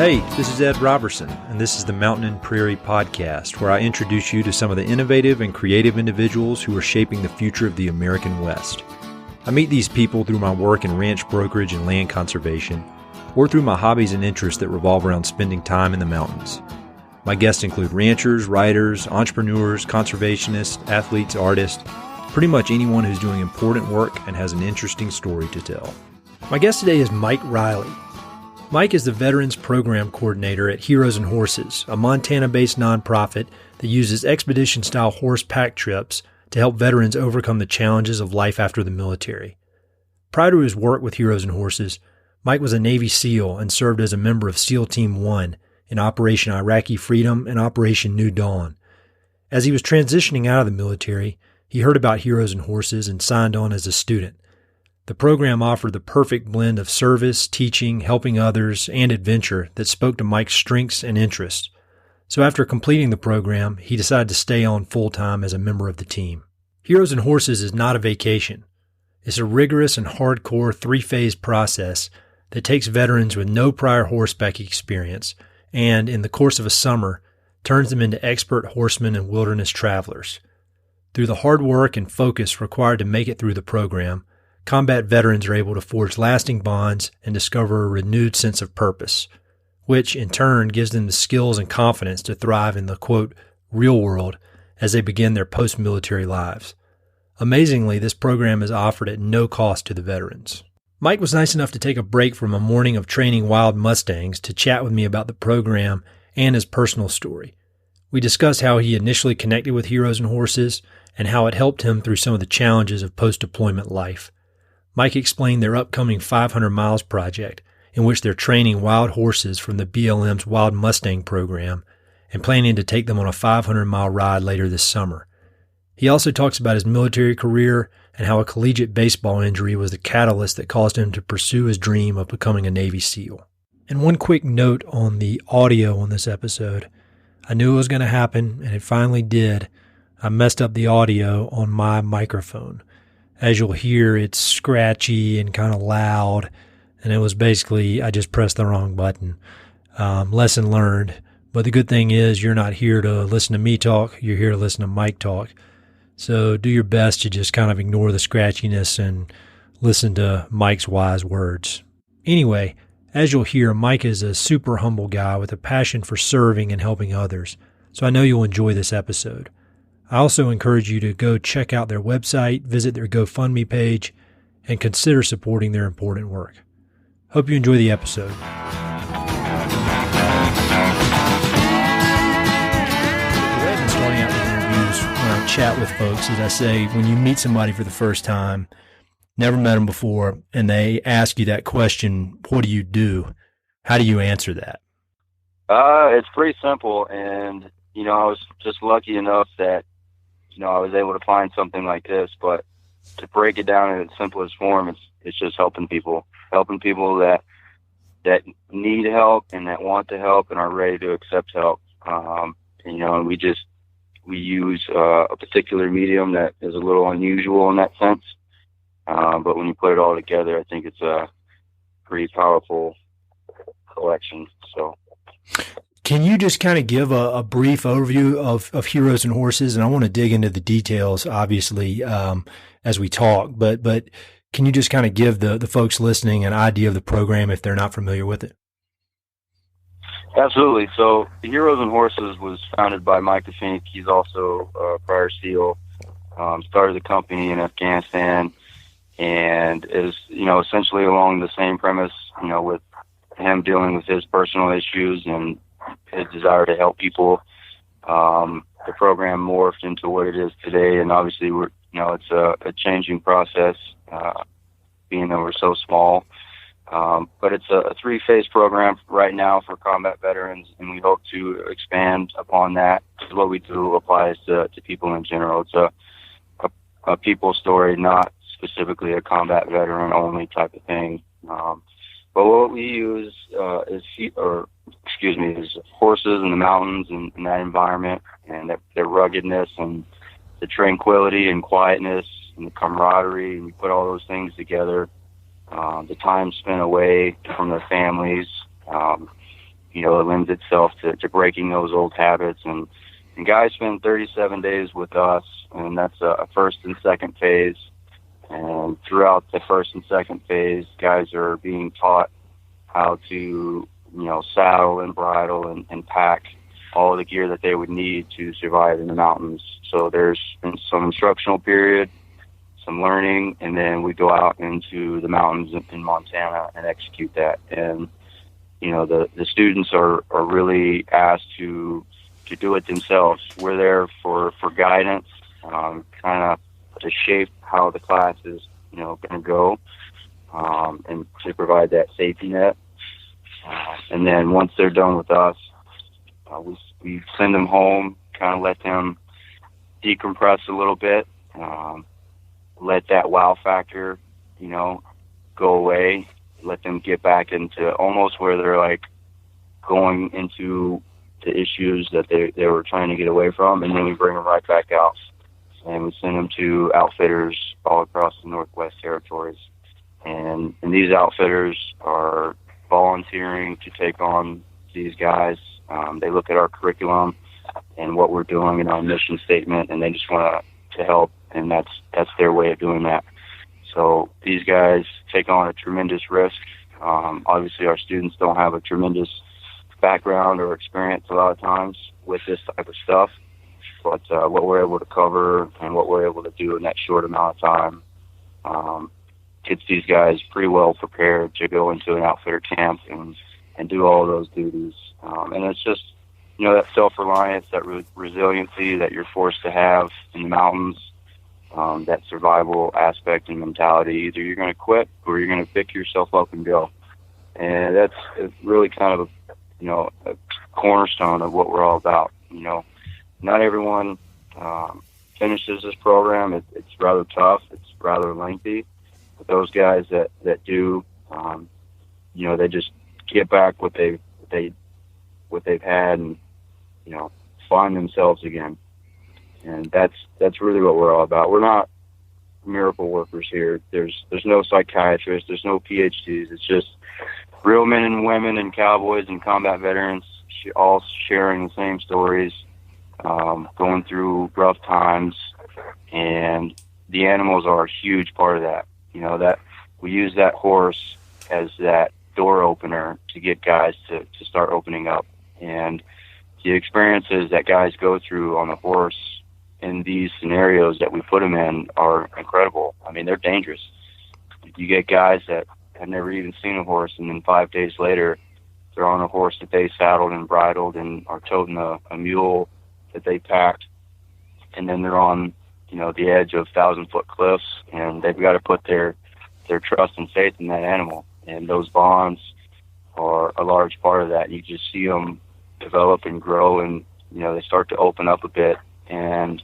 Hey, this is Ed Robertson, and this is the Mountain and Prairie Podcast, where I introduce you to some of the innovative and creative individuals who are shaping the future of the American West. I meet these people through my work in ranch brokerage and land conservation, or through my hobbies and interests that revolve around spending time in the mountains. My guests include ranchers, writers, entrepreneurs, conservationists, athletes, artists, pretty much anyone who's doing important work and has an interesting story to tell. My guest today is Mike Reilly. Mike is the Veterans Program Coordinator at Heroes and Horses, a Montana-based nonprofit that uses expedition-style horse pack trips to help veterans overcome the challenges of life after the military. Prior to his work with Heroes and Horses, Mike was a Navy SEAL and served as a member of SEAL Team 1 in Operation Iraqi Freedom and Operation New Dawn. As he was transitioning out of the military, he heard about Heroes and Horses and signed on as a student. The program offered the perfect blend of service, teaching, helping others, and adventure that spoke to Mike's strengths and interests. So after completing the program, he decided to stay on full-time as a member of the team. Heroes and Horses is not a vacation. It's a rigorous and hardcore three-phase process that takes veterans with no prior horseback experience and, in the course of a summer, turns them into expert horsemen and wilderness travelers. Through the hard work and focus required to make it through the program, combat veterans are able to forge lasting bonds and discover a renewed sense of purpose, which in turn gives them the skills and confidence to thrive in the, quote, real world as they begin their post-military lives. Amazingly, this program is offered at no cost to the veterans. Mike was nice enough to take a break from a morning of training wild Mustangs to chat with me about the program and his personal story. We discussed how he initially connected with Heroes and Horses and how it helped him through some of the challenges of post-deployment life. Mike explained their upcoming 500 Miles project, in which they're training wild horses from the BLM's Wild Mustang program and planning to take them on a 500-mile ride later this summer. He also talks about his military career and how a collegiate baseball injury was the catalyst that caused him to pursue his dream of becoming a Navy SEAL. And one quick note on the audio on this episode. I knew it was going to happen, and it finally did. I messed up the audio on my microphone. As you'll hear, it's scratchy and kind of loud, and it was basically, I just pressed the wrong button. Lesson learned. But the good thing is you're not here to listen to me talk, you're here to listen to Mike talk. So do your best to just kind of ignore the scratchiness and listen to Mike's wise words. Anyway, as you'll hear, Mike is a super humble guy with a passion for serving and helping others, so I know you'll enjoy this episode. I also encourage you to go check out their website, visit their GoFundMe page, and consider supporting their important work. Hope you enjoy the episode. The way I've been starting out the interviews when I chat with folks is I say, when you meet somebody for the first time, never met them before, and they ask you that question, what do you do? How do you answer that? It's pretty simple, and, I was just lucky enough that I was able to find something like this, but to break it down in its simplest form, it's just helping people that need help and that want to help and are ready to accept help. And we use a particular medium that is a little unusual in that sense. But when you put it all together, I think it's a pretty powerful collection. So. Can you just kind of give a brief overview of Heroes and Horses? And I want to dig into the details, obviously, as we talk, but can you just kind of give the folks listening an idea of the program if they're not familiar with it? Absolutely. So the Heroes and Horses was founded by Mike DeFink. He's also a prior SEAL, started the company in Afghanistan, and is, essentially along the same premise, with him dealing with his personal issues and his desire to help people. The program morphed into what it is today, and obviously it's a changing process, being that we're so small. But it's a three-phase program right now for combat veterans, and we hope to expand upon that. What we do applies to people in general. It's a people story, not specifically a combat veteran only type of thing. But what we use is horses in the mountains and in that environment, and their ruggedness and the tranquility and quietness and the camaraderie, and we put all those things together. The time spent away from their families, it lends itself to breaking those old habits. And guys spend 37 days with us, and that's a first and second phase. And throughout the first and second phase, guys are being taught how to, saddle and bridle and pack all the gear that they would need to survive in the mountains. So there's been some instructional period, some learning, and then we go out into the mountains in Montana and execute that. And, the students are really asked to do it themselves. We're there for guidance, kind of to shape how the class is, going to go, and to provide that safety net. And then once they're done with us, we send them home, kind of let them decompress a little bit, let that wow factor, go away, let them get back into almost where they're like going into the issues that they were trying to get away from, and then we bring them right back out, and we send them to outfitters all across the Northwest Territories. And these outfitters are volunteering to take on these guys. They look at our curriculum and what we're doing in our mission statement, and they just want to help, and that's their way of doing that. So these guys take on a tremendous risk. Obviously, our students don't have a tremendous background or experience a lot of times with this type of stuff, but what we're able to cover and what we're able to do in that short amount of time gets these guys pretty well prepared to go into an outfitter camp and do all of those duties. And it's just, that self-reliance, that resiliency that you're forced to have in the mountains, that survival aspect and mentality. Either you're going to quit or you're going to pick yourself up and go. And it's really kind of a cornerstone of what we're all about. Not everyone finishes this program. It's rather tough. It's rather lengthy. But those guys that do, they just get back what they've had and, find themselves again. And that's really what we're all about. We're not miracle workers here. There's no psychiatrists. There's no PhDs. It's just real men and women and cowboys and combat veterans all sharing the same stories, going through rough times, and the animals are a huge part of that. That we use that horse as that door opener to get guys to start opening up. And the experiences that guys go through on the horse in these scenarios that we put them in are incredible. I mean, they're dangerous. You get guys that have never even seen a horse, and then 5 days later, they're on a horse that they saddled and bridled and are toting a mule that they packed, and then they're on, the edge of 1,000-foot cliffs, and they've got to put their trust and faith in that animal. And those bonds are a large part of that. You just see them develop and grow, and, they start to open up a bit. And,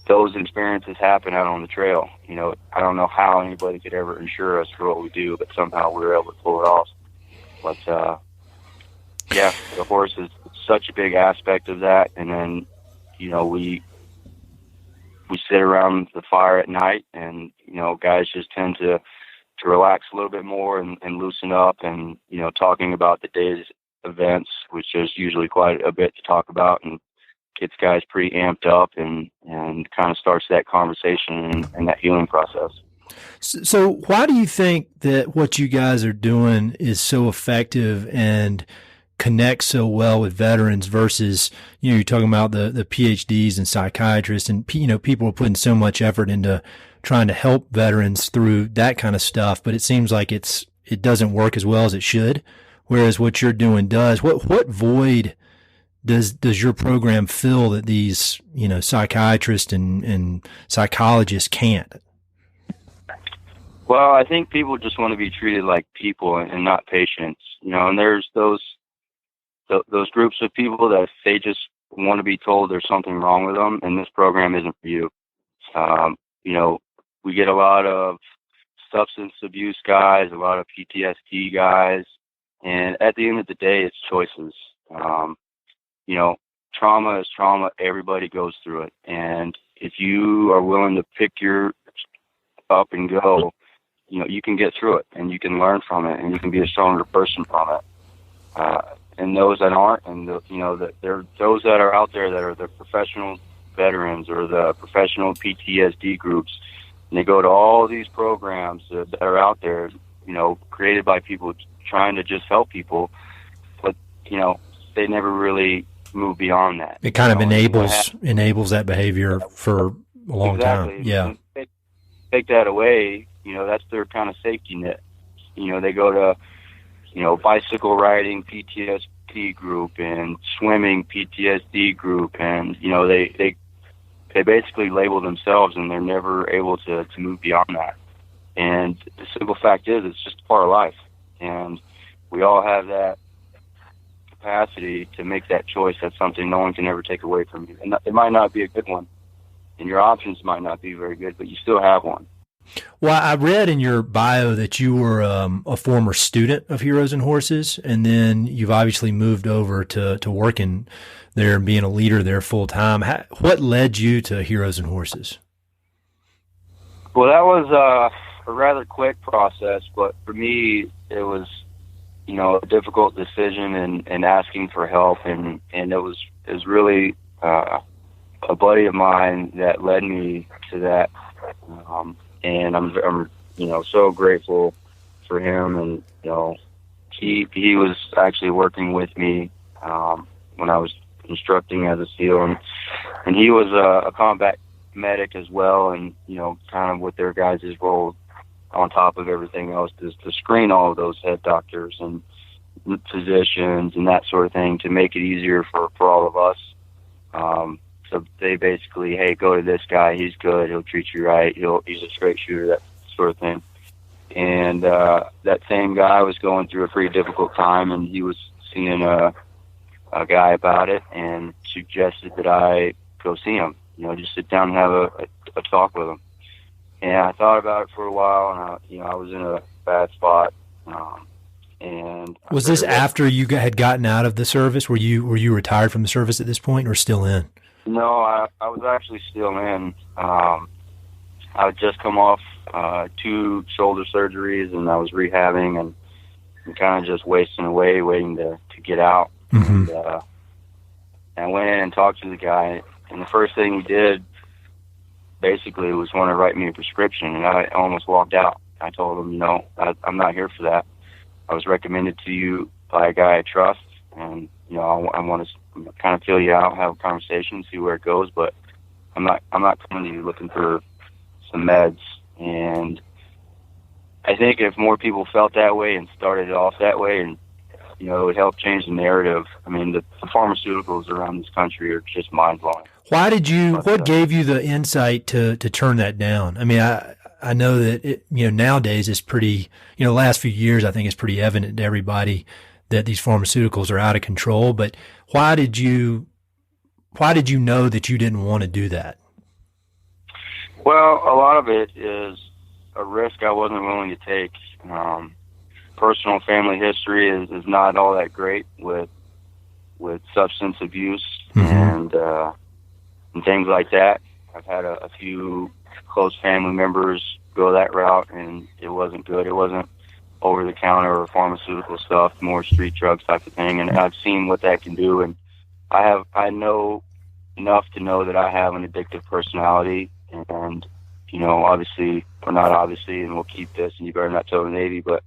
those experiences happen out on the trail. I don't know how anybody could ever insure us for what we do, but somehow we were able to pull it off. But, yeah, the horse is such a big aspect of that. And then, we sit around the fire at night, and, guys just tend to relax a little bit more and loosen up, and, talking about the day's events, which is usually quite a bit to talk about, and gets guys pretty amped up and kind of starts that conversation and that healing process. So why do you think that what you guys are doing is so effective and connects so well with veterans versus, you're talking about the PhDs and psychiatrists, and, people are putting so much effort into trying to help veterans through that kind of stuff, but it seems like it doesn't work as well as it should, whereas what you're doing does. What void does your program fill that these, psychiatrists and psychologists can't? Well, I think people just want to be treated like people and not patients, and there's those groups of people that they just want to be told there's something wrong with them, and this program isn't for you. We get a lot of substance abuse guys, a lot of PTSD guys, and at the end of the day, it's choices. Trauma is trauma. Everybody goes through it. And if you are willing to pick your up and go, you can get through it, and you can learn from it, and you can be a stronger person from it. and those that aren't, and that there those that are out there that are the professional veterans or the professional PTSD groups, and they go to all these programs that are out there, created by people trying to just help people, but they never really move beyond that. It kind of enables that behavior for a long time. Yeah. Take that away, that's their kind of safety net. They go to, bicycle riding PTSD group and swimming PTSD group, and, they basically label themselves, and they're never able to move beyond that. And the simple fact is, it's just part of life. And we all have that capacity to make that choice. That's something no one can ever take away from you. And it might not be a good one, and your options might not be very good, but you still have one. Well, I read in your bio that you were a former student of Heroes and Horses, and then you've obviously moved over to working there and being a leader there full time. What led you to Heroes and Horses? Well, that was a rather quick process, but for me, it was, a difficult decision and asking for help, and it was really a buddy of mine that led me to that. And I'm so grateful for him. And, he was actually working with me, when I was instructing as a SEAL, and he was a combat medic as well. And, kind of with their guys' role on top of everything else is to screen all of those head doctors and physicians and that sort of thing to make it easier for all of us. So they basically, hey, go to this guy. He's good. He'll treat you right. He's a straight shooter, that sort of thing. And that same guy was going through a pretty difficult time, and he was seeing a guy about it and suggested that I go see him, just sit down and have a talk with him. And I thought about it for a while, and I was in a bad spot. And was this after you had gotten out of the service? Were you retired from the service at this point, or still in? No, I was actually still in. I had just come off 2 shoulder surgeries, and I was rehabbing and kind of just wasting away, waiting to get out. Mm-hmm. And I went in and talked to the guy, and the first thing he did basically was want to write me a prescription, and I almost walked out. I told him, I'm not here for that. I was recommended to you by a guy I trust, and I want to kind of feel you out, have a conversation, see where it goes, but I'm not coming to you looking for some meds. And I think if more people felt that way and started off that way, and it would help change the narrative. I mean, the pharmaceuticals around this country are just mind blowing. What gave you the insight to turn that down? I mean, I know that nowadays it's pretty, the last few years I think it's pretty evident to everybody that these pharmaceuticals are out of control, but why did you know that you didn't want to do that? Well, a lot of it is a risk I wasn't willing to take. Personal family history is not all that great with substance abuse. Mm-hmm. and things like that. I've had a few close family members go that route, and it wasn't good. It wasn't over-the-counter or pharmaceutical stuff, more street drugs type of thing. And I've seen what that can do, and I know enough to know that I have an addictive personality. And obviously, or not obviously, and we'll keep this, and you better not tell the Navy, but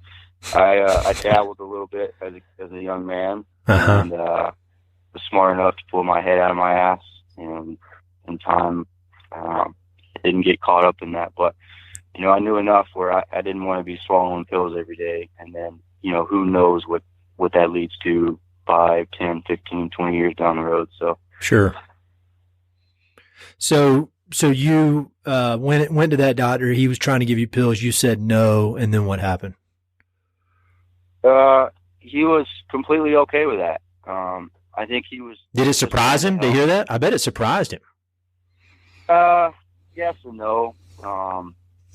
I dabbled a little bit as a young man, uh-huh. And was smart enough to pull my head out of my ass, and in time, didn't get caught up in that. But I knew enough where I didn't want to be swallowing pills every day, and then who knows what that leads to 5, 10, 15, 20 years down the road. So sure. So you went to that doctor. He was trying to give you pills. You said no, and then what happened? He was completely okay with that. I think he was. Did it surprise him to hear that? I bet it surprised him. Yes and no.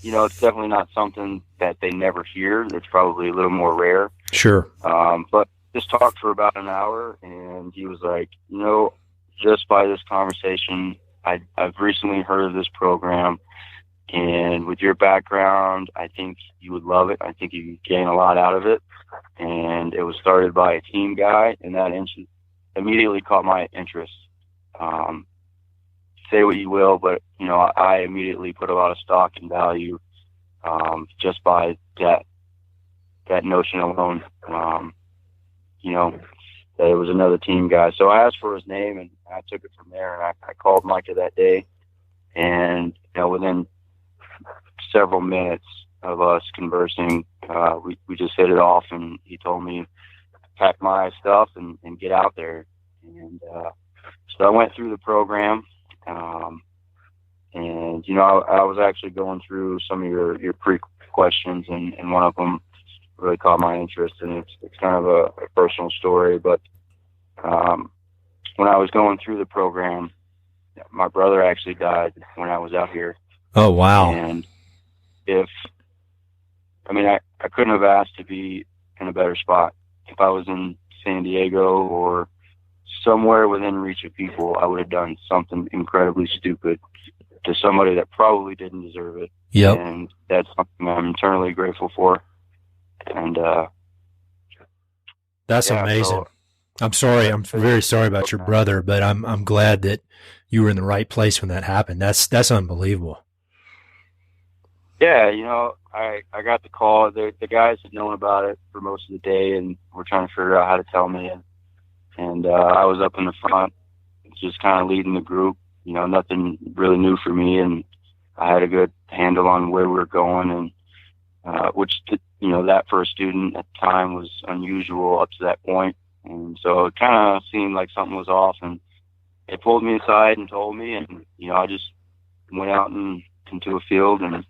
It's definitely not something that they never hear. It's probably a little more rare. Sure. But just talked for about an hour, and he was like, just by this conversation, I've recently heard of this program, And with your background, I think you would love it. I think you could gain a lot out of it. And it was started by a team guy, and that immediately caught my interest. Say what you will, but, you know, I immediately put a lot of stock and value just by that notion alone. You know, that it was another team guy. So I asked for his name, and I took it from there, and I called Micah that day. And, you know, within several minutes of us conversing, we just hit it off, and he told me to pack my stuff and get out there. And so I went through the program, and, you know, I was actually going through some of your pre-questions, and one of them really caught my interest, and it's kind of a personal story. But when I was going through the program, my brother actually died when I was out here. Oh, wow. And I couldn't have asked to be in a better spot. If I was in San Diego or somewhere within reach of people, I would have done something incredibly stupid to somebody that probably didn't deserve it. Yep. And that's something I'm eternally grateful for. And that's amazing. So, I'm sorry. I'm very sorry about your brother, but I'm glad that you were in the right place when that happened. That's unbelievable. Yeah, you know, I got the call. The guys had known about it for most of the day, and were trying to figure out how to tell me. And I was up in the front, just kind of leading the group. You know, nothing really new for me, and I had a good handle on where we were going, and which, you know, that for a student at the time was unusual up to that point. And so it kind of seemed like something was off, and they pulled me aside and told me, and, you know, I just went out into a field and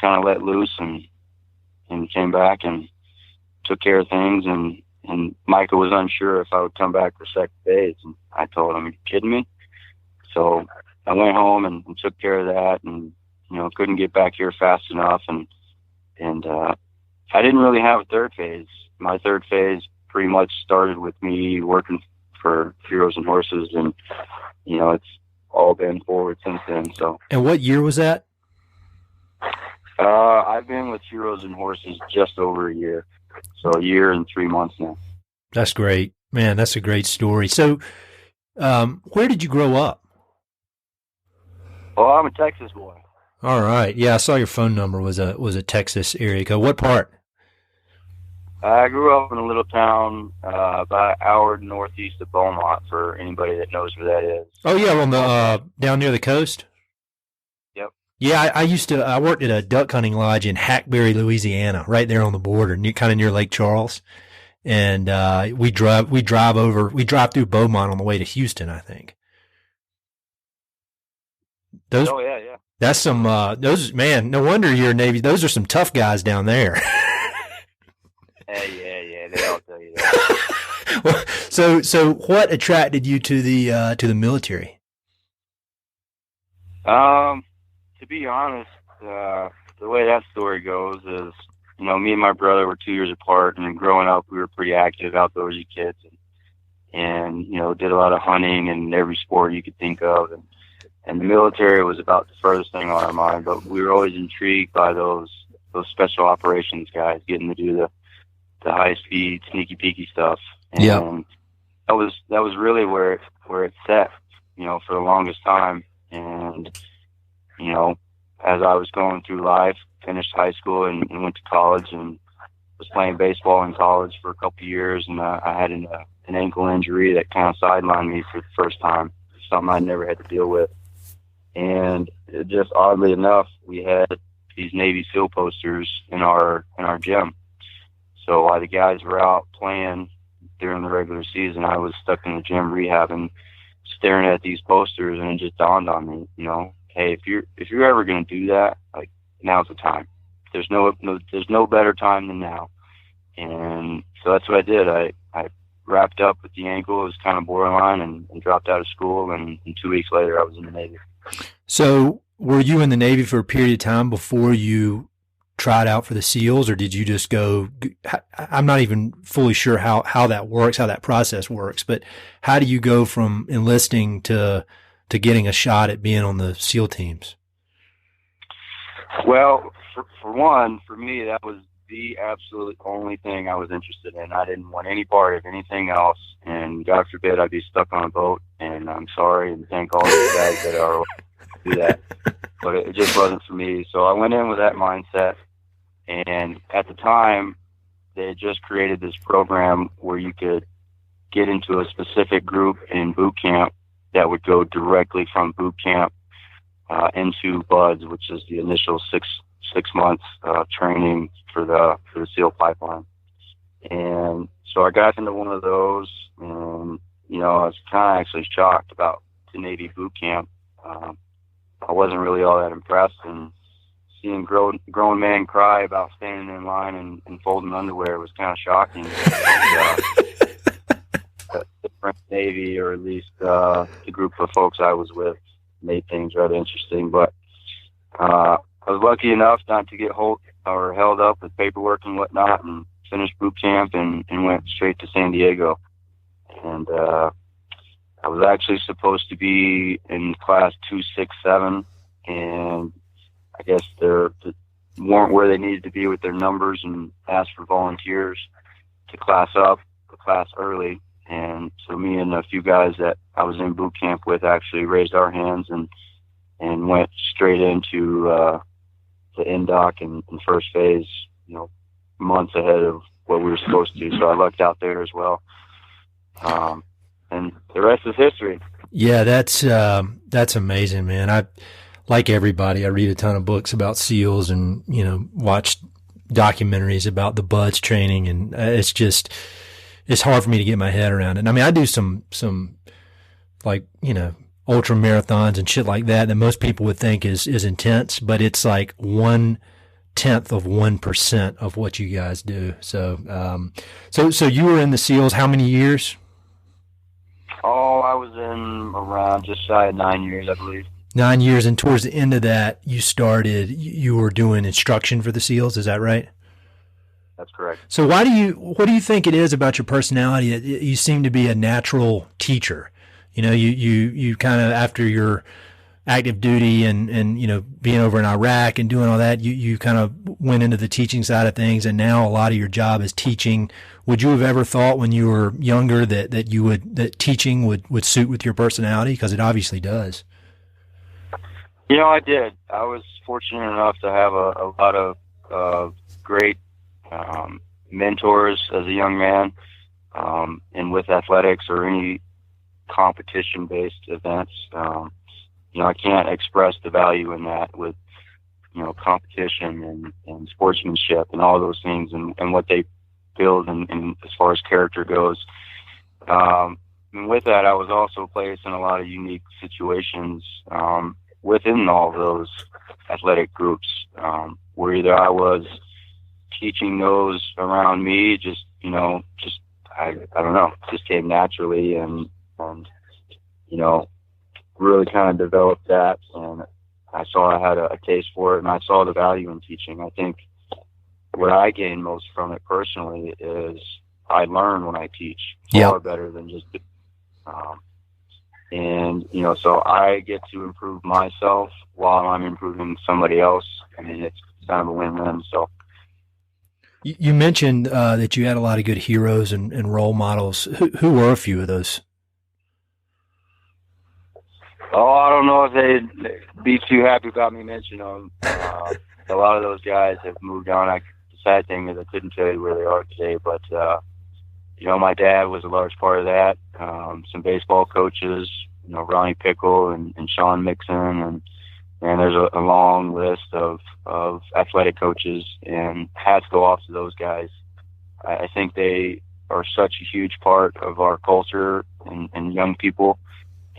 kind of let loose and came back and took care of things. And Micah was unsure if I would come back for second base. And I told him, "Are you kidding me?" So I went home and took care of that, and, you know, couldn't get back here fast enough. And I didn't really have a third phase. My third phase pretty much started with me working for Heroes and Horses, and, you know, it's all been forward since then. So. And what year was that? I've been with Heroes and Horses just over a year. So a year and 3 months now. That's great, man. That's a great story. So, where did you grow up? Well, I'm a Texas boy. All right. Yeah, I saw your phone number was a Texas area code. What part? I grew up in a little town about an hour northeast of Beaumont, for anybody that knows where that is. Oh, yeah, on the down near the coast? Yep. Yeah, I worked at a duck hunting lodge in Hackberry, Louisiana, right there on the border, kind of near Lake Charles. And we drive through Beaumont on the way to Houston, I think. Oh, yeah. That's some, man, no wonder you're a Navy. Those are some tough guys down there. Yeah, they all tell you that. Well, so what attracted you to the military? To be honest, the way that story goes is, you know, me and my brother were 2 years apart, and growing up, we were pretty active, outdoorsy kids, and you know, did a lot of hunting and every sport you could think of, and the military was about the furthest thing on our mind. But we were always intrigued by those special operations guys getting to do the high speed, sneaky peeky stuff. And yeah, that was really where it set, you know, for the longest time. And, you know, as I was going through life, finished high school and went to college, and was playing baseball in college for a couple of years, and I had an ankle injury that kind of sidelined me for the first time, something I never had to deal with. And it just, oddly enough, we had these Navy SEAL posters in our gym. So while the guys were out playing during the regular season, I was stuck in the gym rehabbing, staring at these posters, and it just dawned on me, you know, hey, if you're ever going to do that, like, now's the time. There's no better time than now. And so that's what I did. I wrapped up with the ankle. It was kind of borderline, and dropped out of school. And 2 weeks later, I was in the Navy. So were you in the Navy for a period of time before you tried out for the SEALs, or did you just go? I'm not even fully sure how that works, how that process works, but how do you go from enlisting to getting a shot at being on the SEAL teams? Well, for one, for me, that was the absolute only thing I was interested in. I didn't want any part of anything else, and God forbid I'd be stuck on a boat. And I'm sorry, and thank all these guys that are do that, but it just wasn't for me. So I went in with that mindset, and at the time, they had just created this program where you could get into a specific group in boot camp that would go directly from boot camp into BUDS, which is the initial six months training for the SEAL pipeline. And so I got into one of those, and I was kind of actually shocked about the Navy boot camp. I wasn't really all that impressed, and seeing grown men cry about standing in line and folding underwear was kind of shocking. A different Navy, or at least the group of folks I was with, made things rather interesting. But I was lucky enough not to get held up with paperwork and whatnot, and finished boot camp and went straight to San Diego. And I was actually supposed to be in class 267, and I guess they weren't where they needed to be with their numbers, and asked for volunteers to class up the class early. And so me and a few guys that I was in boot camp with actually raised our hands and went straight into the NDOC and first phase, months ahead of what we were supposed to. So I lucked out there as well. And the rest is history. Yeah, that's amazing, man. I, like everybody, I read a ton of books about SEALs and, watch documentaries about the BUDS training, and it's hard for me to get my head around it. And I mean, I do some like, ultra marathons and shit like that most people would think is intense, but it's like 1/10 of 1% of what you guys do. So, so you were in the SEALs how many years? Oh, I was in around just shy of 9 years, I believe. 9 years, and towards the end of that, you were doing instruction for the SEALs. Is that right? That's correct. So what do you think it is about your personality that you seem to be a natural teacher? You kind of, after your active duty and being over in Iraq and doing all that, you kind of went into the teaching side of things, and now a lot of your job is teaching. Would you have ever thought when you were younger that teaching would suit with your personality? Because it obviously does. I did. I was fortunate enough to have a lot of great mentors as a young man, and with athletics or any competition-based events. I can't express the value in that with, competition and sportsmanship and all those things and what they build and as far as character goes. And with that, I was also placed in a lot of unique situations within all those athletic groups, where either I was teaching those around me, I don't know, just came naturally, and really kind of developed that, and I saw I had a taste for it, and I saw the value in teaching. I think what I gain most from it personally is I learn when I teach far better than just so I get to improve myself while I'm improving somebody else. I mean, it's kind of a win-win. So you mentioned that you had a lot of good heroes and role models. Who were a few of those? Oh, I don't know if they'd be too happy about me mentioning them. A lot of those guys have moved on. The sad thing is I couldn't tell you where they are today, but my dad was a large part of that. Some baseball coaches, Ronnie Pickle and Sean Mixon, and there's a long list of athletic coaches, and hats go off to those guys. I think they are such a huge part of our culture and young people,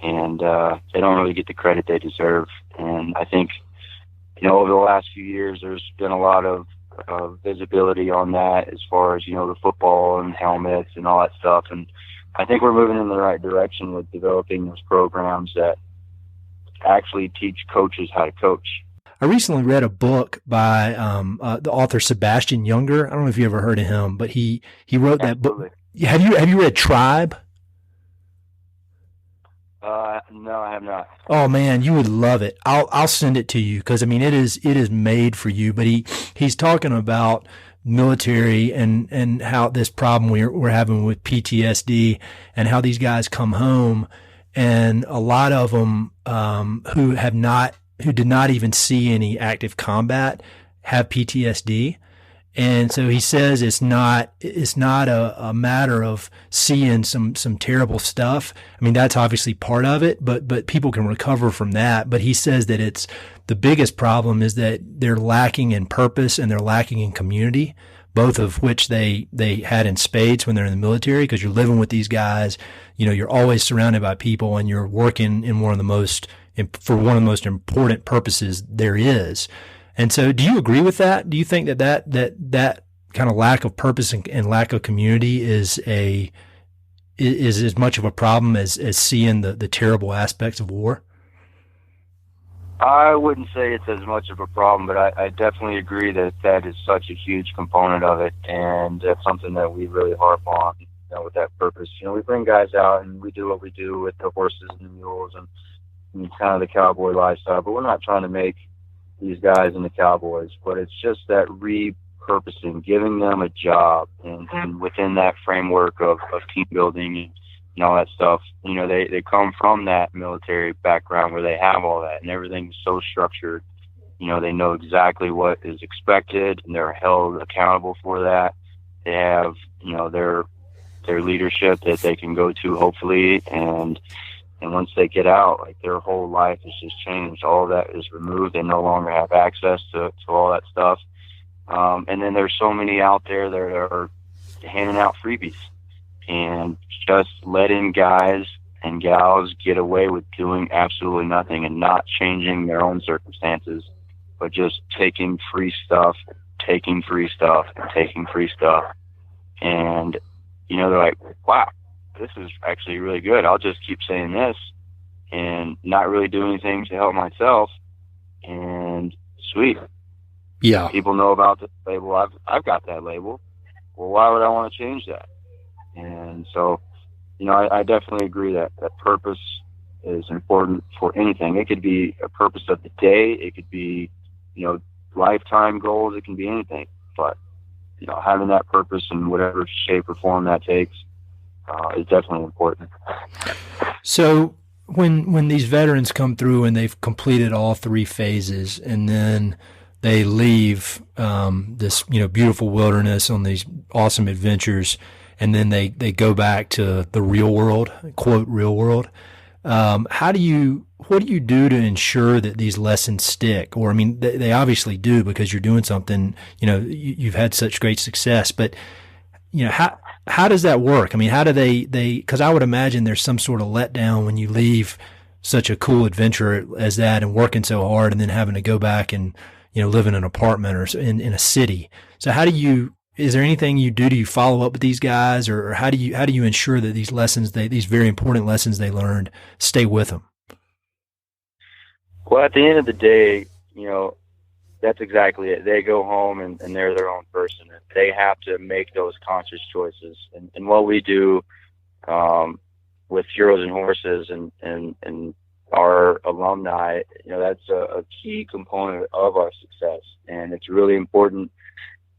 and they don't really get the credit they deserve. And I think, over the last few years, there's been a lot of visibility on that as far as, the football and helmets and all that stuff. And I think we're moving in the right direction with developing those programs that actually teach coaches how to coach. I recently read a book by the author Sebastian Junger. I don't know if you ever heard of him, but he wrote that book. Have you read Tribe? No, I have not. Oh man, you would love it. I'll send it to you because I mean it is made for you. But he's talking about military and how this problem we're having with PTSD and how these guys come home and a lot of them who did not even see any active combat have PTSD. And so he says it's not a matter of seeing some terrible stuff. I mean, that's obviously part of it, but people can recover from that. But he says that it's the biggest problem is that they're lacking in purpose and they're lacking in community, both of which they had in spades when they're in the military because you're living with these guys. You know, you're always surrounded by people and you're working in for one of the most important purposes there is. And so do you agree with that? Do you think that kind of lack of purpose and lack of community is as much of a problem as seeing the terrible aspects of war? I wouldn't say it's as much of a problem, but I definitely agree that is such a huge component of it, and that's something that we really harp on, with that purpose. We bring guys out and we do what we do with the horses and the mules and kind of the cowboy lifestyle, but we're not trying to make these guys and the cowboys, but it's just that repurposing, giving them a job, and within that framework of team building and all that stuff. They come from that military background where they have all that and everything's so structured. They know exactly what is expected and they're held accountable for that. They have, their leadership that they can go to hopefully, and once they get out, like, their whole life is just changed. All that is removed. They no longer have access to all that stuff. And then there's so many out there that are handing out freebies and just letting guys and gals get away with doing absolutely nothing and not changing their own circumstances, but just taking free stuff, taking free stuff, and taking free stuff. And, they're like, wow, this is actually really good. I'll just keep saying this and not really do anything to help myself. And sweet. Yeah. People know about this label. I've got that label. Well, why would I want to change that? And so, I definitely agree that purpose is important for anything. It could be a purpose of the day. It could be, lifetime goals. It can be anything. But, having that purpose in whatever shape or form that takes is definitely important. So when these veterans come through and they've completed all three phases and then they leave this beautiful wilderness on these awesome adventures and then they go back to the real world, quote, real world, what do you do to ensure that these lessons stick? Or, I mean, they obviously do because you're doing something, you've had such great success, but how does that work? I mean, how do they, cause I would imagine there's some sort of letdown when you leave such a cool adventure as that and working so hard and then having to go back and, live in an apartment or in a city. So is there anything you do? Do you follow up with these guys or how do you ensure that these lessons, these very important lessons they learned stay with them? Well, at the end of the day, that's exactly it. They go home and they're their own person. They have to make those conscious choices. And what we do with Heroes and Horses and our alumni, that's a key component of our success. And it's really important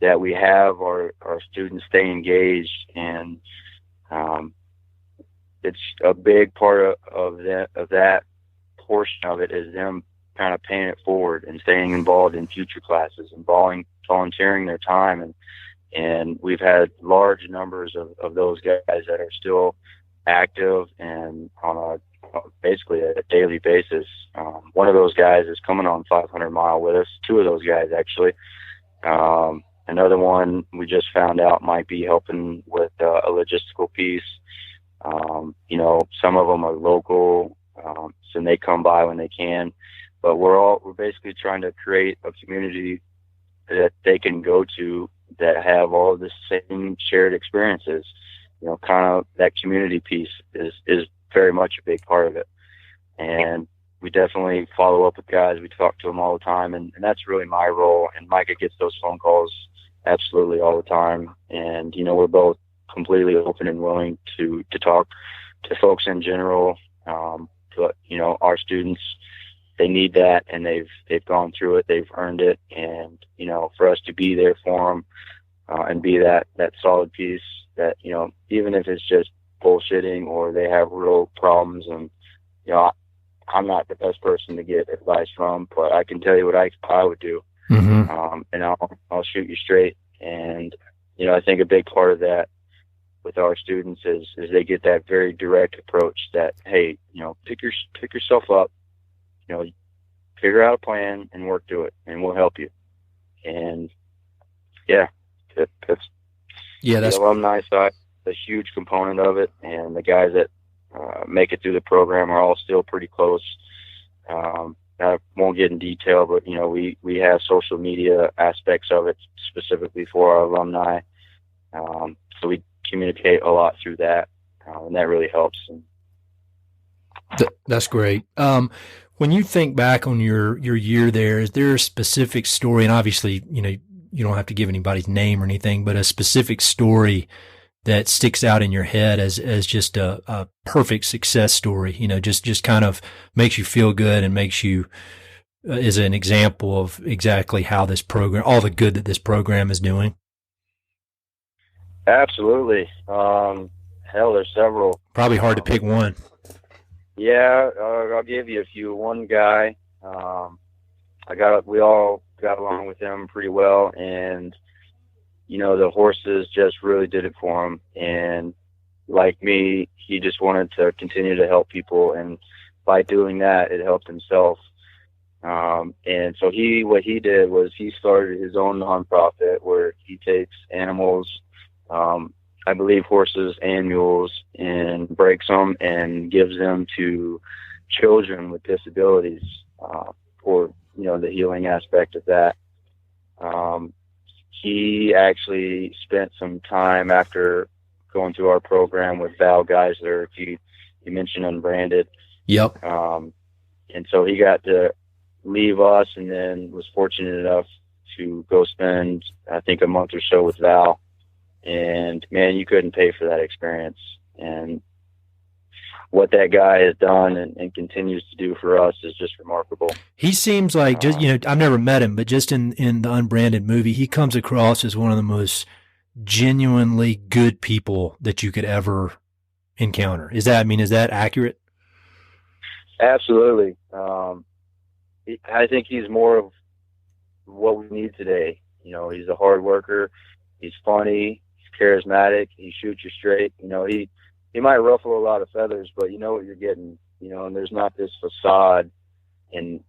that we have our students stay engaged. And it's a big part of that portion of it is them kind of paying it forward and staying involved in future classes and volunteering their time. And we've had large numbers of those guys that are still active and on basically a daily basis. One of those guys is coming on 500 Mile with us. Two of those guys, actually. Another one we just found out might be helping with a logistical piece. Some of them are local, so they come by when they can. But we're basically trying to create a community that they can go to that have all of the same shared experiences. Kind of that community piece is very much a big part of it. And we definitely follow up with guys. We talk to them all the time, and that's really my role. And Micah gets those phone calls absolutely all the time. And, we're both completely open and willing to talk to folks in general. but our students, they need that, and they've gone through it, they've earned it, and for us to be there for them and be that solid piece that even if it's just bullshitting or they have real problems, and I'm not the best person to get advice from, but I can tell you what I would do, and I'll shoot you straight. And I think a big part of that with our students is they get that very direct approach that, hey, pick yourself up, figure out a plan and work through it, and we'll help you. And that's the alumni side, a huge component of it, and the guys that make it through the program are all still pretty close. I won't get in detail, but we have social media aspects of it specifically for our alumni, so we communicate a lot through that, and that really helps. That's great. When you think back on your year there, is there a specific story? And obviously, you don't have to give anybody's name or anything, but a specific story that sticks out in your head as just a perfect success story, just kind of makes you feel good and makes you, is an example of exactly how this program, all the good that this program is doing? Absolutely. Hell, there's several. Probably hard to pick one. Yeah, I'll give you a few. One guy, we all got along with him pretty well, and the horses just really did it for him. And like me, he just wanted to continue to help people, and by doing that, it helped himself. And so what he did was he started his own nonprofit where he takes animals, I believe horses and mules, and breaks them and gives them to children with disabilities, for the healing aspect of that. He actually spent some time after going through our program with Val Geisler. You mentioned Unbranded. Yep. And so he got to leave us, and then was fortunate enough to go spend, I think, a month or so with Val. And man, you couldn't pay for that experience. And what that guy has done and continues to do for us is just remarkable. He seems like, just I've never met him, but just in the Unbranded movie, he comes across as one of the most genuinely good people that you could ever encounter. Is that accurate? Absolutely. I think he's more of what we need today. He's a hard worker. He's funny. He's charismatic. He shoots you straight. He might ruffle a lot of feathers, but you know what you're getting, and there's not this facade and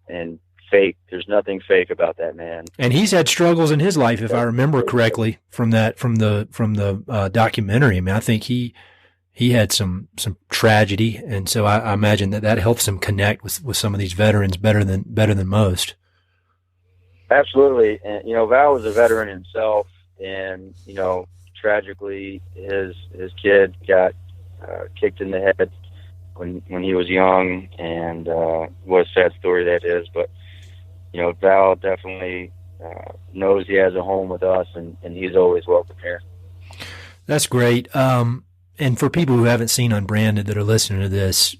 fake. There's nothing fake about that man. And he's had struggles in his life, if I remember correctly, from the documentary. I mean, I think he had some tragedy, and so I imagine that helps him connect with some of these veterans better than most. Absolutely. And Val was a veteran himself, and tragically his kid got kicked in the head when he was young, and what a sad story that is. But Val definitely knows he has a home with us, and he's always welcome here. That's great. And for people who haven't seen Unbranded that are listening to this,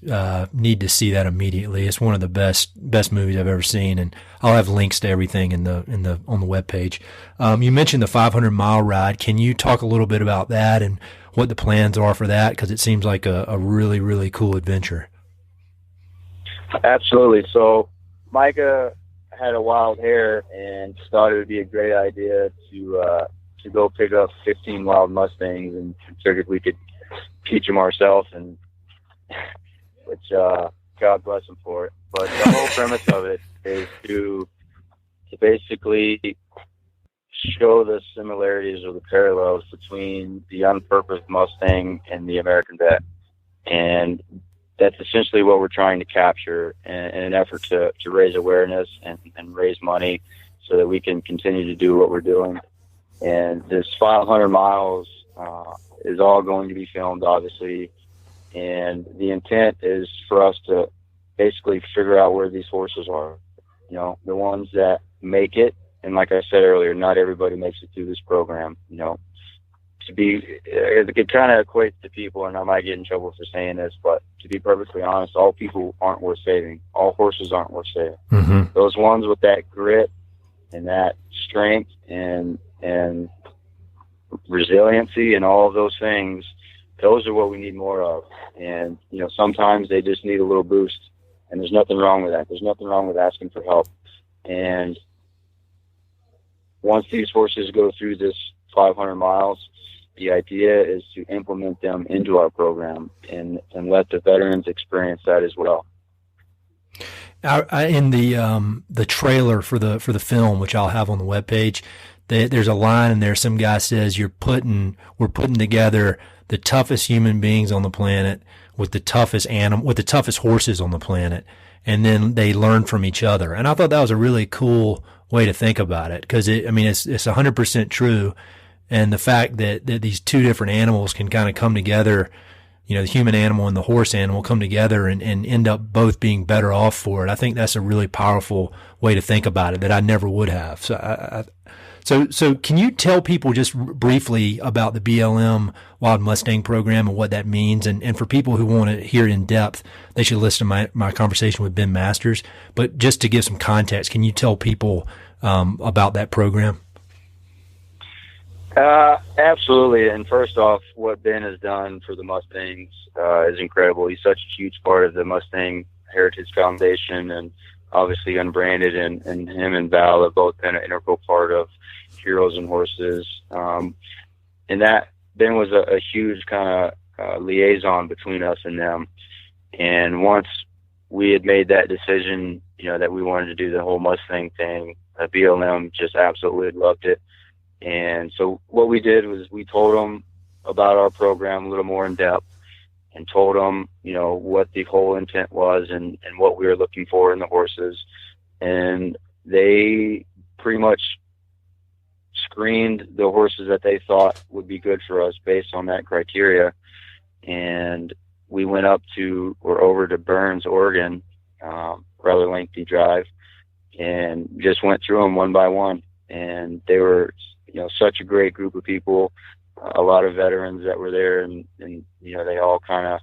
need to see that immediately. It's one of the best movies I've ever seen, and I'll have links to everything on the webpage. You mentioned the 500-mile ride. Can you talk a little bit about that and what the plans are for that? Because it seems like a really, really cool adventure. Absolutely. So Micah had a wild hair and thought it would be a great idea to go pick up 15 wild Mustangs, and figured we could teach them ourselves, and which God bless him for it. But the whole premise of it is to basically show the similarities or the parallels between the unpurposed Mustang and the American vet, and that's essentially what we're trying to capture in an effort to raise awareness and raise money so that we can continue to do what we're doing. And this 500 miles is all going to be filmed, obviously, and the intent is for us to basically figure out where these horses are, the ones that make it. And like I said earlier, not everybody makes it through this program. to be, it kind of equates to people, and I might get in trouble for saying this, but to be perfectly honest, all people aren't worth saving. All horses aren't worth saving. Mm-hmm. Those ones with that grit and that strength and resiliency and all of those things, those are what we need more of. And, you know, sometimes they just need a little boost, and there's nothing wrong with that. There's nothing wrong with asking for help. And once these horses go through this 500 miles, the idea is to implement them into our program and let the veterans experience that as well. In the trailer for the film, which I'll have on the webpage, there's a line in there. Some guy says we're putting together the toughest human beings on the planet with the toughest horses on the planet, and then they learn from each other. And I thought that was a really cool way to think about it, because it's 100% true. And the fact that these two different animals can kind of come together, you know, the human animal and the horse animal come together and end up both being better off for it. I think that's a really powerful way to think about it that I never would have. So can you tell people just briefly about the BLM Wild Mustang program and what that means? And for people who want to hear in depth, they should listen to my conversation with Ben Masters. But just to give some context, can you tell people about that program? Absolutely. And first off, what Ben has done for the Mustangs is incredible. He's such a huge part of the Mustang Heritage Foundation, and obviously Unbranded, and him and Val have both been an integral part of Heroes and Horses. And that Ben was a huge kind of liaison between us and them. And once we had made that decision, you know, that we wanted to do the whole Mustang thing, BLM just absolutely loved it. And so what we did was we told them about our program a little more in depth, and told them, you know, what the whole intent was and what we were looking for in the horses. And they pretty much screened the horses that they thought would be good for us based on that criteria. And we went over to Burns, Oregon, rather lengthy drive, and just went through them one by one. And they were, you know, such a great group of people, a lot of veterans that were there, and you know, they all kind of,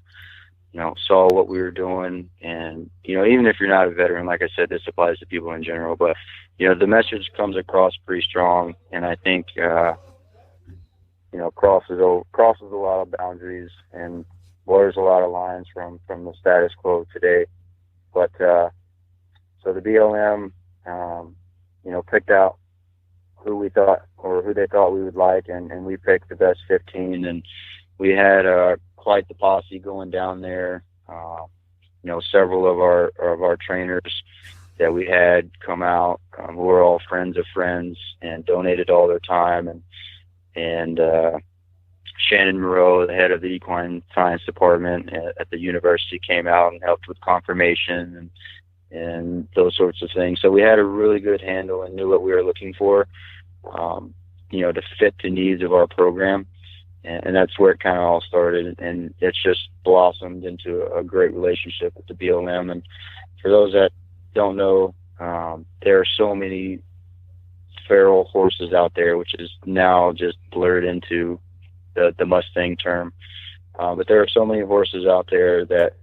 you know, saw what we were doing. And, you know, even if you're not a veteran, like I said, this applies to people in general, but, you know, the message comes across pretty strong. And I think, you know, crosses a lot of boundaries and blurs a lot of lines from the status quo today. But, so the BLM, you know, picked out who they thought we would like, and we picked the best 15, and we had quite the posse going down there. You know, several of our trainers that we had come out, who were all friends of friends and donated all their time, and Shannon Moreau, the head of the equine science department at the university, came out and helped with confirmation and those sorts of things. So we had a really good handle and knew what we were looking for, you know, to fit the needs of our program. And that's where it kind of all started. And it's just blossomed into a great relationship with the BLM. And for those that don't know, there are so many feral horses out there, which is now just blurred into the Mustang term. But there are so many horses out there that,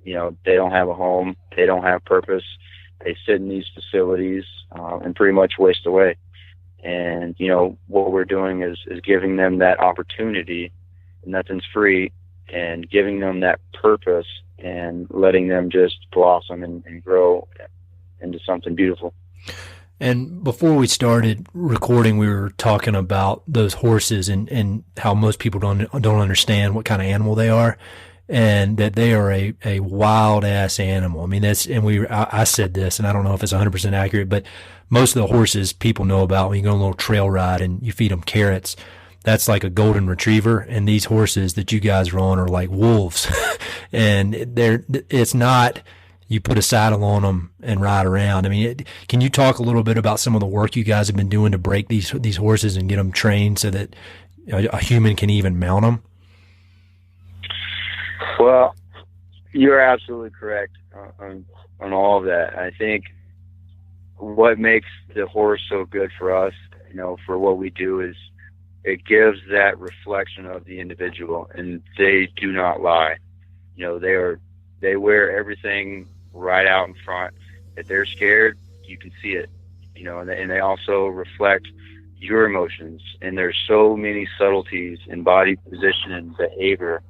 you know, they don't have a home, they don't have purpose, they sit in these facilities and pretty much waste away. And, you know, what we're doing is giving them that opportunity. Nothing's free, and giving them that purpose and letting them just blossom and grow into something beautiful. And before we started recording, we were talking about those horses and how most people don't understand what kind of animal they are, and that they are a wild ass animal. I mean, I said this, and I don't know if it's 100% accurate, but most of the horses people know about, when you go on a little trail ride and you feed them carrots, that's like a golden retriever. And these horses that you guys are on are like wolves. And it's not, you put a saddle on them and ride around. I mean, can you talk a little bit about some of the work you guys have been doing to break these horses and get them trained so that a human can even mount them? Well, you're absolutely correct on all of that. I think what makes the horse so good for us, you know, for what we do is it gives that reflection of the individual, and they do not lie. They wear everything right out in front. If they're scared, you can see it, and they also reflect your emotions. And there's so many subtleties in body position and behavior.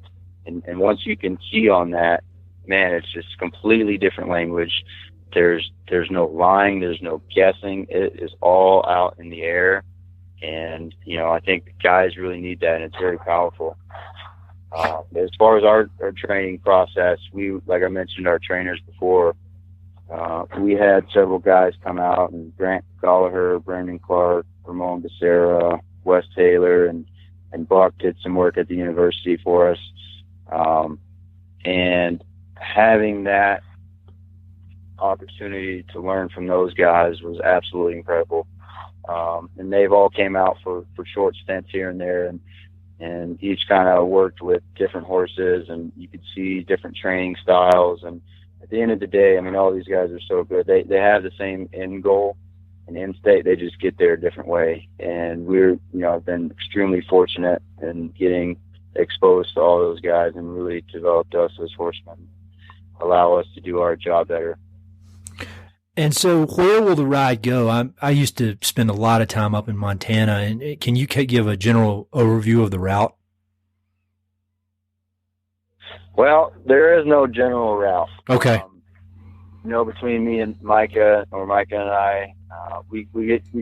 And once you can key on that, man, it's just completely different language. There's no lying. There's no guessing. It is all out in the air. And, I think guys really need that, and it's very powerful. As far as our training process, like I mentioned, our trainers before, we had several guys come out, and Grant Gallagher, Brandon Clark, Ramon Becerra, Wes Taylor, and Buck did some work at the university for us. And having that opportunity to learn from those guys was absolutely incredible. And they've all came out for short stints here and there, and each kind of worked with different horses, and you could see different training styles. And at the end of the day, I mean, all these guys are so good. They have the same end goal and end state. They just get there a different way. And I've been extremely fortunate in getting exposed to all those guys, and really developed us as horsemen, allow us to do our job better. And so where will the ride go? I used to spend a lot of time up in Montana, and can you give a general overview of the route? Well, there is no general route. Okay. Between me and Micah and I, we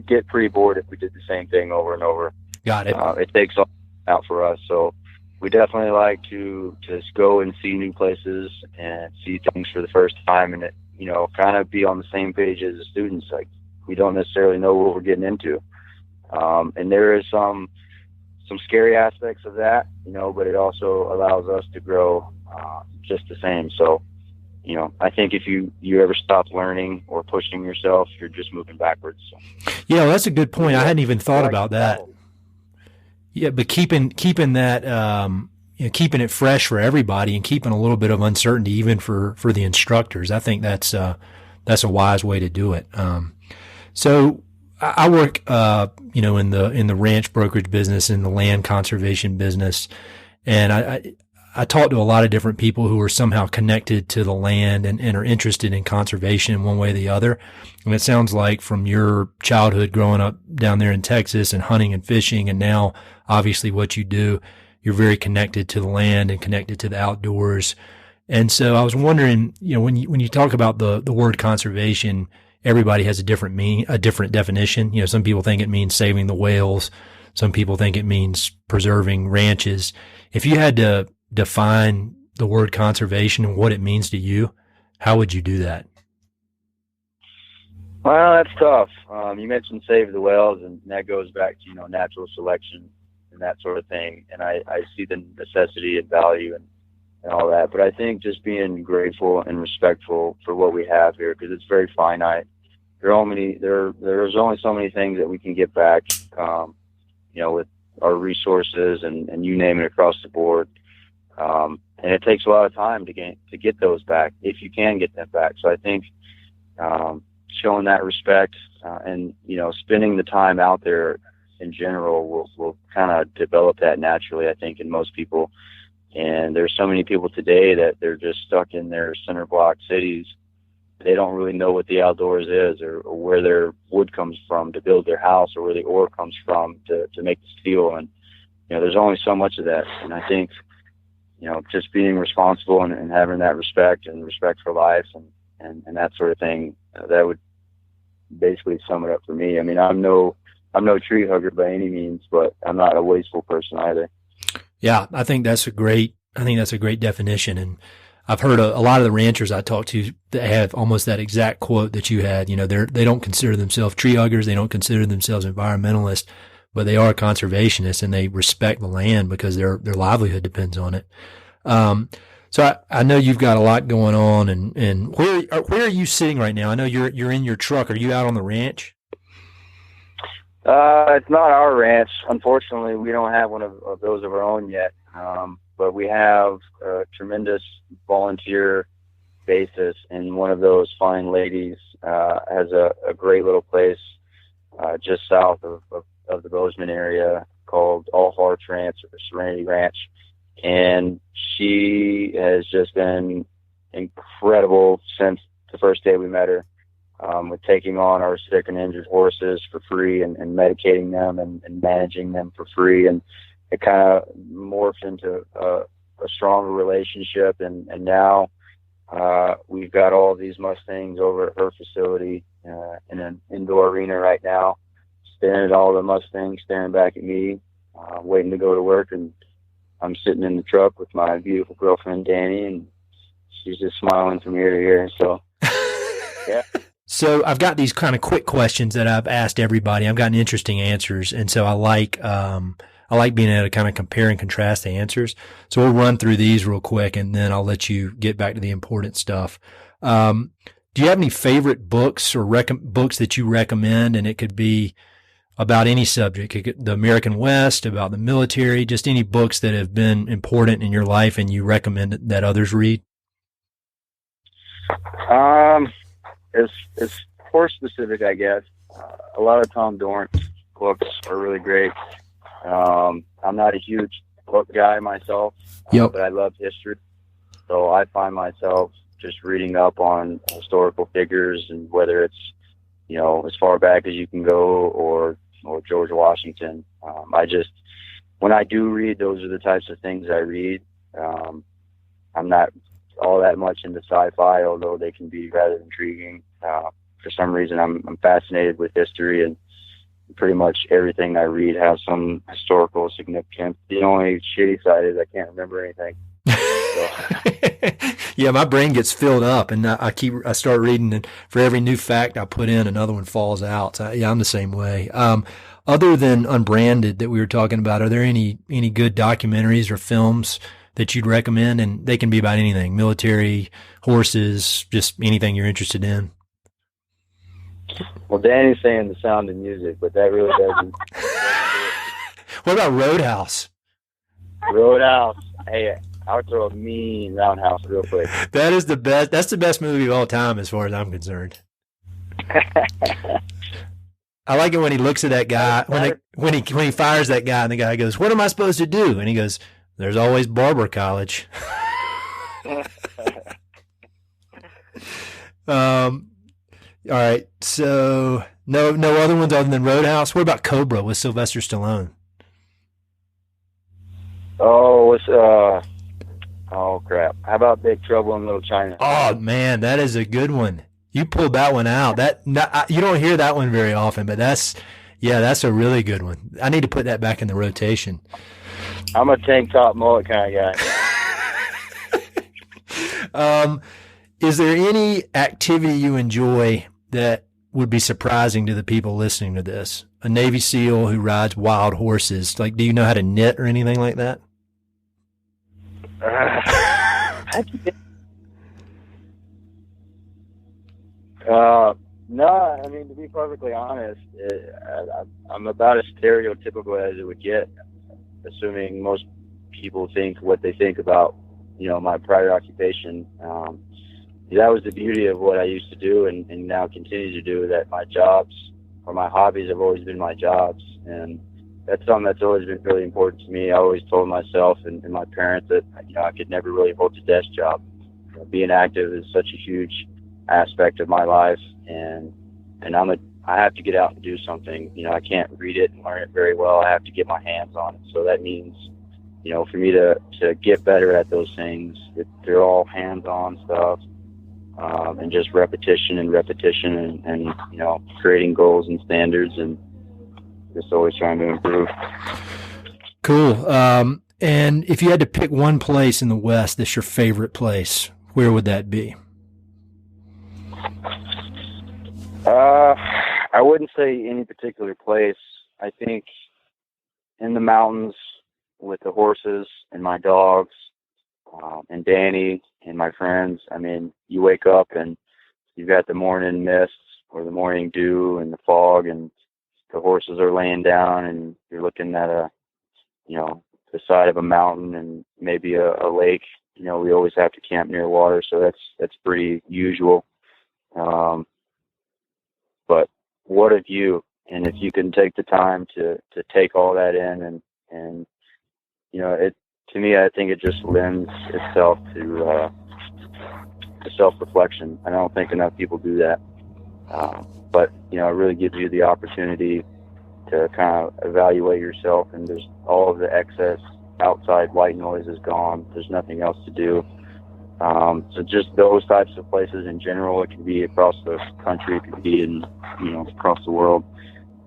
get pretty bored if we did the same thing over and over. Got it. It takes all out for us. So we definitely like to just go and see new places and see things for the first time, and kind of be on the same page as the students. Like, we don't necessarily know what we're getting into. And there is some scary aspects of that, but it also allows us to grow just the same. So, I think if you ever stop learning or pushing yourself, you're just moving backwards. So. Yeah, well, that's a good point. I hadn't even thought about that. Yeah, but keeping that, keeping it fresh for everybody, and keeping a little bit of uncertainty even for the instructors. I think that's a wise way to do it. So I work, in the ranch brokerage business, in the land conservation business, and I talk to a lot of different people who are somehow connected to the land and are interested in conservation in one way or the other. And it sounds like from your childhood growing up down there in Texas and hunting and fishing, and now obviously what you do, you're very connected to the land and connected to the outdoors. And so I was wondering, when you talk about the word conservation, everybody has a different meaning, a different definition. Some people think it means saving the whales. Some people think it means preserving ranches. If you had to define the word conservation and what it means to you, how would you do that? Well, that's tough. You mentioned save the whales, and that goes back to, natural selection and that sort of thing. And I see the necessity and value and all that. But I think just being grateful and respectful for what we have here, because it's very finite. There's only so many things that we can get back, with our resources and you name it across the board. And it takes a lot of time to get those back, if you can get them back. So I think showing that respect and spending the time out there in general will kind of develop that naturally, I think, in most people. And there's so many people today that they're just stuck in their center block cities. They don't really know what the outdoors is, or where their wood comes from to build their house, or where the ore comes from to make the steel. And there's only so much of that. And I think just being responsible and having that respect for life and that sort of thing, that would basically sum it up for me. I mean, I'm no tree hugger by any means, but I'm not a wasteful person either. Yeah, I think that's a great definition. And I've heard a lot of the ranchers I talk to that have almost that exact quote that you had. They don't consider themselves tree huggers. They don't consider themselves environmentalists, but they are conservationists, and they respect the land because their livelihood depends on it. So I know you've got a lot going on, and where are you sitting right now? I know you're in your truck. Are you out on the ranch? It's not our ranch. Unfortunately, we don't have one of those of our own yet. But we have a tremendous volunteer basis, and one of those fine ladies has a great little place just south of the Bozeman area called All Hearts Ranch or Serenity Ranch. And she has just been incredible since the first day we met her, with taking on our sick and injured horses for free and medicating them and managing them for free. And it kind of morphed into a stronger relationship. And now we've got all these Mustangs over at her facility in an indoor arena right now, staring at all the Mustangs, staring back at me, waiting to go to work. And I'm sitting in the truck with my beautiful girlfriend, Danny, and she's just smiling from ear to ear. So, yeah. So I've got these kind of quick questions that I've asked everybody. I've gotten interesting answers, and so I like being able to kind of compare and contrast the answers. So we'll run through these real quick, and then I'll let you get back to the important stuff. Do you have any favorite books or books that you recommend? And it could be about any subject, the American West, about the military, just any books that have been important in your life and you recommend that others read? It's horse specific, I guess. A lot of Tom Dorrance books are really great. I'm not a huge book guy myself, but I love history. So I find myself just reading up on historical figures, and whether it's, as far back as you can go or George Washington. When I do read, those are the types of things I read. I'm not all that much into sci-fi, although they can be rather intriguing. For some reason, I'm fascinated with history, and pretty much everything I read has some historical significance. The only shitty side is I can't remember anything. Yeah, my brain gets filled up, and I start reading, and for every new fact I put in, another one falls out. So, yeah, I'm the same way. Other than Unbranded that we were talking about, are there any good documentaries or films that you'd recommend? And they can be about anything, military, horses, just anything you're interested in. Well, Danny's saying The Sound of Music, but that really doesn't do it. What about Roadhouse? Roadhouse. Hey, I would throw a mean roundhouse real quick. That is the best. That's the best movie of all time, as far as I'm concerned. I like it when he looks at that guy when he fires that guy, and the guy goes, "What am I supposed to do?" And he goes, "There's always barber college." All right. So no other ones other than Roadhouse. What about Cobra with Sylvester Stallone? Oh crap! How about Big Trouble in Little China? Oh man, that is a good one. You pulled that one out. You don't hear that one very often, but that's a really good one. I need to put that back in the rotation. I'm a tank top mullet kind of guy. Is there any activity you enjoy that would be surprising to the people listening to this? A Navy SEAL who rides wild horses. Like, do you know how to knit or anything like that? No, I mean, to be perfectly honest, I'm about as stereotypical as it would get, assuming most people think what they think about, my prior occupation. That was the beauty of what I used to do and now continue to do, that my jobs or my hobbies have always been my jobs. And that's something that's always been really important to me. I always told myself and my parents that, I could never really hold a desk job. Being active is such a huge aspect of my life, and I have to get out and do something. I can't read it and learn it very well. I have to get my hands on it. So that means, for me to get better at those things, they're all hands-on stuff, and just repetition and creating goals and standards and just always trying to improve. Cool. And if you had to pick one place in the West that's your favorite place, where would that be? I wouldn't say any particular place. I think in the mountains with the horses and my dogs, and Danny and my friends. I mean, you wake up and you've got the morning mist or the morning dew and the fog, and the horses are laying down, and you're looking at the side of a mountain and maybe a lake. We always have to camp near water, so that's pretty usual. But what if you, and if you can take the time to take all that in And, to me, I think it just lends itself to self-reflection. I don't think enough people do that. But, it really gives you the opportunity to kind of evaluate yourself, and there's all of the excess outside white noise is gone. There's nothing else to do. So just those types of places in general, it can be across the country, it can be in, across the world.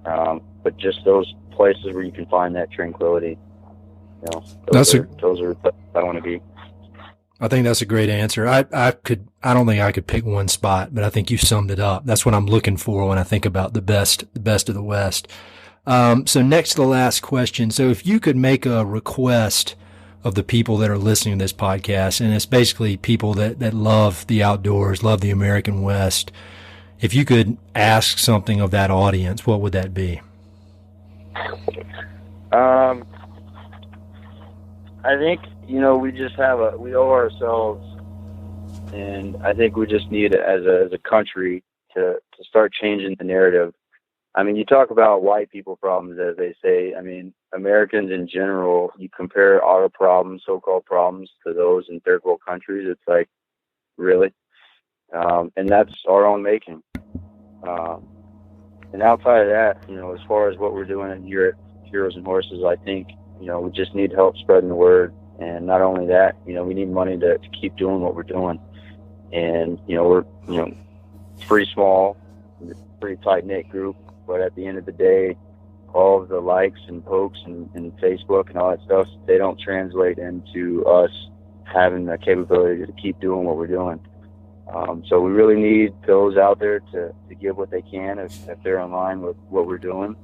But just those places where you can find that tranquility, those are I want to be. I think that's a great answer. I don't think I could pick one spot, but I think you summed it up. That's what I'm looking for when I think about the best of the West. So next to the last question. So if you could make a request of the people that are listening to this podcast, and it's basically people that love the outdoors, love the American West, if you could ask something of that audience, what would that be? I think, we owe ourselves, and I think we just need, as a country, to start changing the narrative. I mean, you talk about white people problems, as they say. I mean, Americans in general, you compare our problems, so-called problems, to those in third world countries, it's like, really? And that's our own making. And outside of that, as far as what we're doing here at Heroes and Horses, I think, we just need help spreading the word. And not only that, we need money to keep doing what we're doing. And, we're, pretty small, pretty tight-knit group. But at the end of the day, all of the likes and pokes and Facebook and all that stuff, they don't translate into us having the capability to keep doing what we're doing. So we really need those out there to give what they can if they're in line with what we're doing,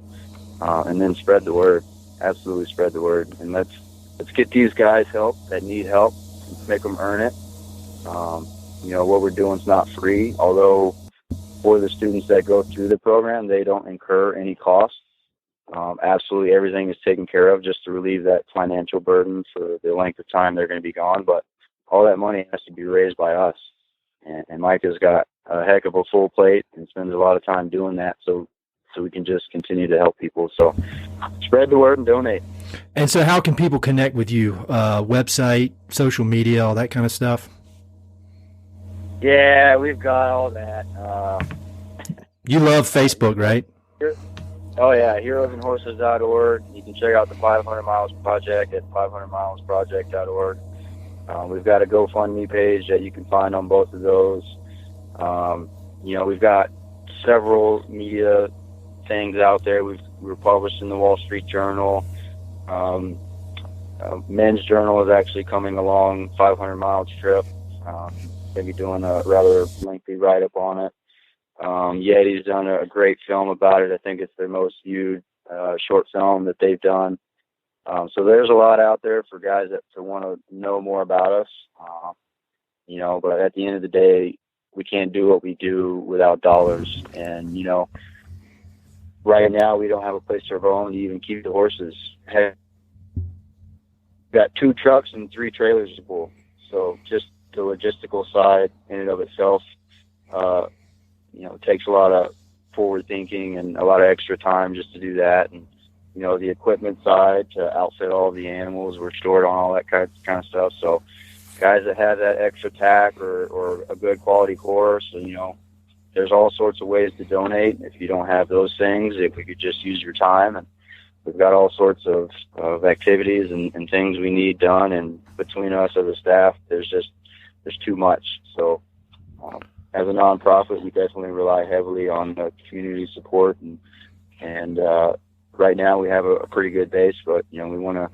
and then spread the word. Absolutely spread the word. And let's get these guys help that need help, make them earn it. What we're doing is not free, although for the students that go through the program, they don't incur any cost. Absolutely everything is taken care of just to relieve that financial burden for the length of time they're going to be gone. But all that money has to be raised by us. And Mike has got a heck of a full plate and spends a lot of time doing that so we can just continue to help people. So spread the word and donate. And so how can people connect with you? Website, social media, all that kind of stuff? Yeah, we've got all that. You love Facebook, right? Oh, yeah, heroesandhorses.org. You can check out the 500 Miles Project at 500milesproject.org. We've got a GoFundMe page that you can find on both of those. We've got several media things out there. We're published in the Wall Street Journal. Men's Journal is actually coming along 500 miles trip. Maybe doing a rather lengthy write-up on it. Yeti's done a great film about it. I think it's their most viewed short film that they've done. So there's a lot out there for guys that want to know more about us. But at the end of the day, we can't do what we do without dollars. And, right now we don't have a place of our own to even keep the horses. We've got 2 trucks and 3 trailers to pull. So just the logistical side in and of itself, takes a lot of forward thinking and a lot of extra time just to do that. And, the equipment side to outfit all the animals, we're short on all that kind of stuff. So guys that have that extra tack or a good quality horse, there's all sorts of ways to donate. If you don't have those things, if we could just use your time, and we've got all sorts of activities and things we need done. And between us as a staff, there's too much. So as a nonprofit, we definitely rely heavily on community support, and right now we have a pretty good base, but we want to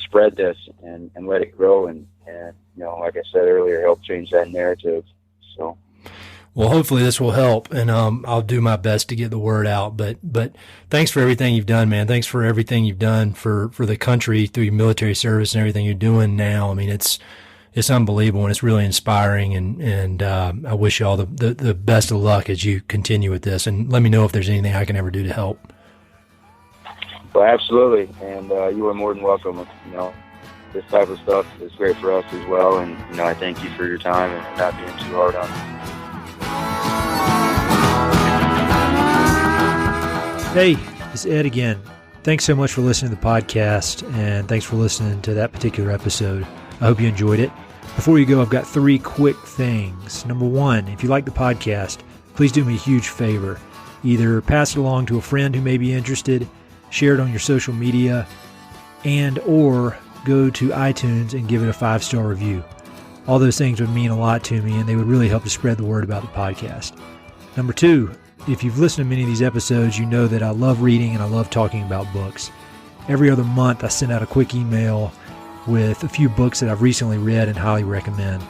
spread this and let it grow, and like I said earlier, help change that narrative. So. Well, hopefully this will help, and I'll do my best to get the word out. But thanks for everything you've done, man. Thanks for everything you've done for the country through your military service and everything you're doing now. I mean, it's unbelievable, and it's really inspiring, and I wish you all the best of luck as you continue with this. And let me know if there's anything I can ever do to help. Well, absolutely, and you are more than welcome. This type of stuff is great for us as well, and I thank you for your time and not being too hard on me. Hey, it's Ed again. Thanks so much for listening to the podcast, and thanks for listening to that particular episode. I hope you enjoyed it. Before you go, I've got 3 quick things. Number 1, if you like the podcast, please do me a huge favor. Either pass it along to a friend who may be interested, share it on your social media, and or go to iTunes and give it a 5-star review. All those things would mean a lot to me, and they would really help to spread the word about the podcast. Number 2, if you've listened to many of these episodes, you know that I love reading and I love talking about books. Every other month, I send out a quick email with a few books that I've recently read and highly recommend.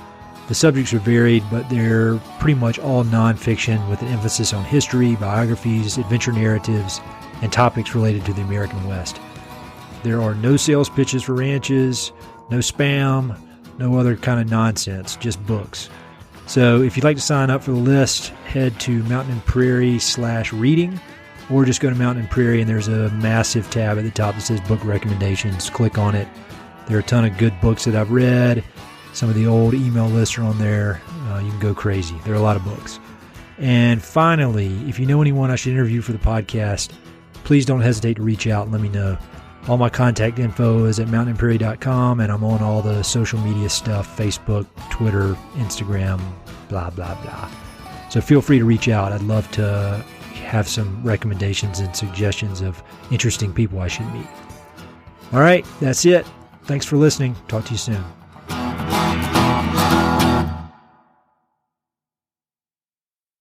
The subjects are varied, but they're pretty much all nonfiction with an emphasis on history, biographies, adventure narratives, and topics related to the American West. There are no sales pitches for ranches, no spam, no other kind of nonsense, just books. So if you'd like to sign up for the list, head to Mountain and Prairie/reading, or just go to Mountain and Prairie and there's a massive tab at the top that says book recommendations. Click on it. There are a ton of good books that I've read. Some of the old email lists are on there. You can go crazy. There are a lot of books. And finally, if you know anyone I should interview for the podcast, please don't hesitate to reach out and let me know. All my contact info is at mountainandprairie.com, and I'm on all the social media stuff, Facebook, Twitter, Instagram, blah, blah, blah. So feel free to reach out. I'd love to have some recommendations and suggestions of interesting people I should meet. All right, that's it. Thanks for listening. Talk to you soon.